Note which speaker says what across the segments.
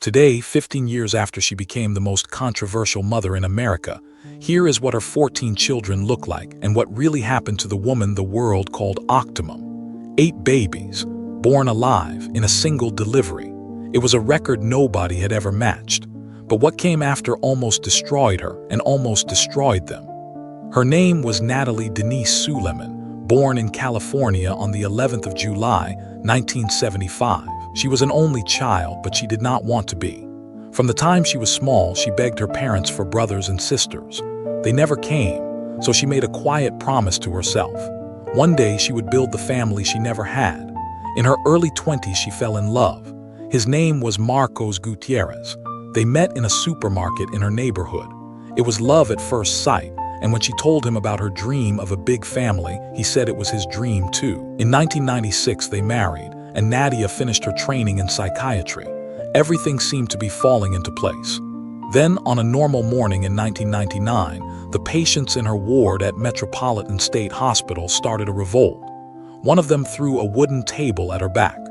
Speaker 1: Today, 15 years after she became the most controversial mother in America, here is what her 14 children look like and what really happened to the woman the world called Octomom. 8 babies, born alive in a single delivery. It was a record nobody had ever matched. But what came after almost destroyed her and almost destroyed them. Her name was Nadya Suleman, born in California on the 11th of July, 1975. She was an only child, but she did not want to be. From the time she was small, she begged her parents for brothers and sisters. They never came, so she made a quiet promise to herself. One day she would build the family she never had. In her early 20s, she fell in love. His name was Marcos Gutierrez. They met in a supermarket in her neighborhood. It was love at first sight, and when she told him about her dream of a big family, he said it was his dream too. In 1996, they married, and Nadya finished her training in psychiatry. Everything seemed to be falling into place. Then, on a normal morning in 1999, the patients in her ward at Metropolitan State Hospital started a revolt. One of them threw a wooden table at her back.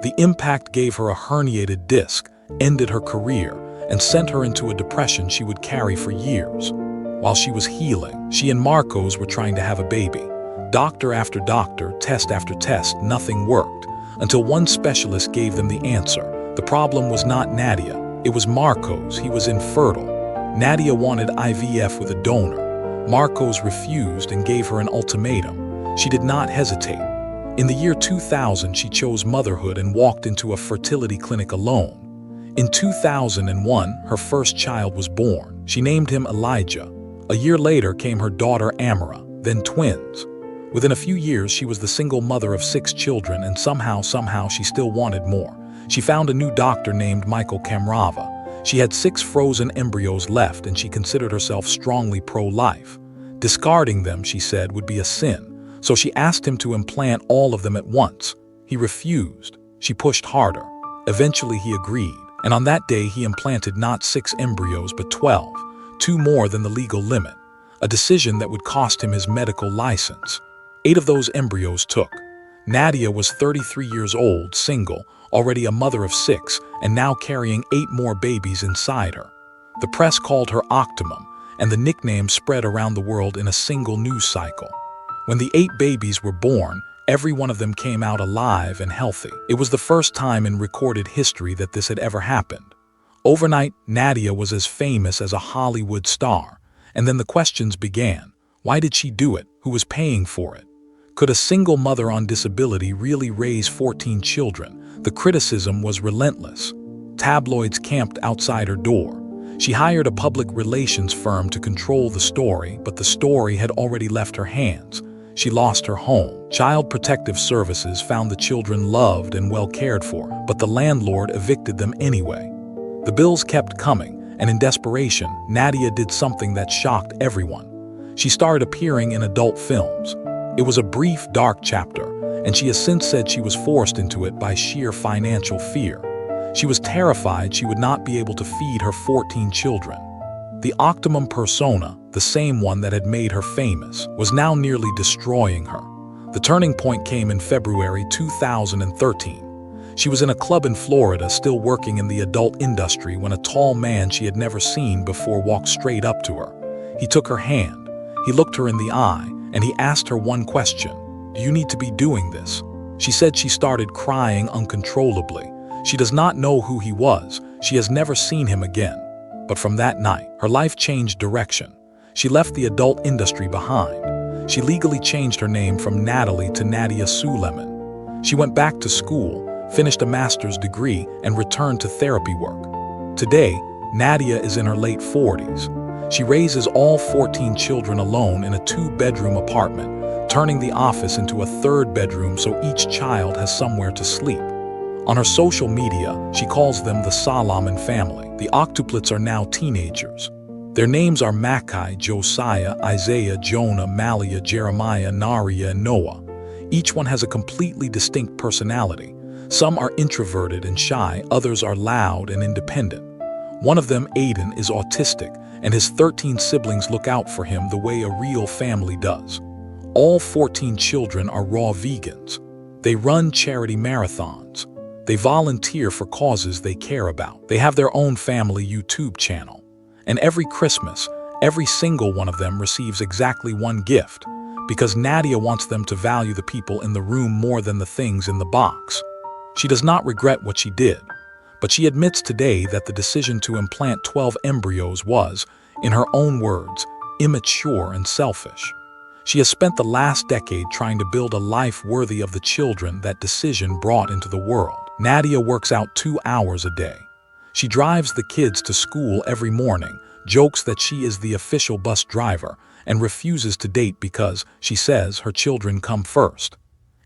Speaker 1: The impact gave her a herniated disc, ended her career, and sent her into a depression she would carry for years. While she was healing, she and Marcos were trying to have a baby. Doctor after doctor, test after test, nothing worked, until one specialist gave them the answer. The problem was not Nadya, it was Marcos. He was infertile. Nadya wanted IVF with a donor. Marcos refused and gave her an ultimatum. She did not hesitate. In the year 2000, she chose motherhood and walked into a fertility clinic alone. In 2001, her first child was born. She named him Elijah. A year later came her daughter Amara, then twins. Within a few years, she was the single mother of 6 children, and somehow she still wanted more. She found a new doctor named Michael Kamrava. She had 6 frozen embryos left, and she considered herself strongly pro-life. Discarding them, she said, would be a sin, so she asked him to implant all of them at once. He refused. She pushed harder. Eventually, he agreed, and on that day, he implanted not 6 embryos but 12, 2 more than the legal limit, a decision that would cost him his medical license. 8 of those embryos took. Nadya was 33 years old, single, already a mother of 6, and now carrying 8 more babies inside her. The press called her Octomom, and the nickname spread around the world in a single news cycle. When the 8 babies were born, every one of them came out alive and healthy. It was the first time in recorded history that this had ever happened. Overnight, Nadya was as famous as a Hollywood star, and then the questions began. Why did she do it? Who was paying for it? Could a single mother on disability really raise 14 children? The criticism was relentless. Tabloids camped outside her door. She hired a public relations firm to control the story, but the story had already left her hands. She lost her home. Child Protective Services found the children loved and well cared for, but the landlord evicted them anyway. The bills kept coming, and in desperation, Nadya did something that shocked everyone. She started appearing in adult films. It was a brief, dark chapter, and she has since said she was forced into it by sheer financial fear. She was terrified she would not be able to feed her 14 children. The Octomom persona, the same one that had made her famous, was now nearly destroying her. The turning point came in February 2013. She was in a club in Florida, still working in the adult industry, when a tall man she had never seen before walked straight up to her. He took her hand. He looked her in the eye, and he asked her one question. Do you need to be doing this? She said she started crying uncontrollably. She does not know who he was. She has never seen him again. But from that night, her life changed direction. She left the adult industry behind. She legally changed her name from Natalie to Nadya Suleman. She went back to school, finished a master's degree, and returned to therapy work. Today, Nadya is in her late 40s. She raises all 14 children alone in a 2-bedroom apartment, turning the office into a 3rd bedroom so each child has somewhere to sleep. On her social media, she calls them the Suleman family. The octuplets are now teenagers. Their names are Makai, Josiah, Isaiah, Jonah, Maliyah, Jeremiah, Nariyah, and Noah. Each one has a completely distinct personality. Some are introverted and shy, others are loud and independent. One of them, Aiden, is autistic, and his 13 siblings look out for him the way a real family does. All 14 children are raw vegans. They run charity marathons. They volunteer for causes they care about. They have their own family YouTube channel. And every Christmas, every single one of them receives exactly one gift, because Nadya wants them to value the people in the room more than the things in the box. She does not regret what she did, but she admits today that the decision to implant 12 embryos was, in her own words, immature and selfish. She has spent the last decade trying to build a life worthy of the children that decision brought into the world. Nadya works out 2 hours a day. She drives the kids to school every morning, jokes that she is the official bus driver, and refuses to date because, she says, her children come first.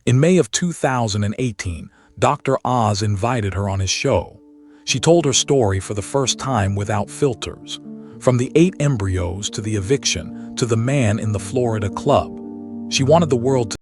Speaker 1: In May of 2018, Dr. Oz invited her on his show. She told her story for the first time without filters. From the 8 embryos to the eviction to the man in the Florida club. She wanted the world to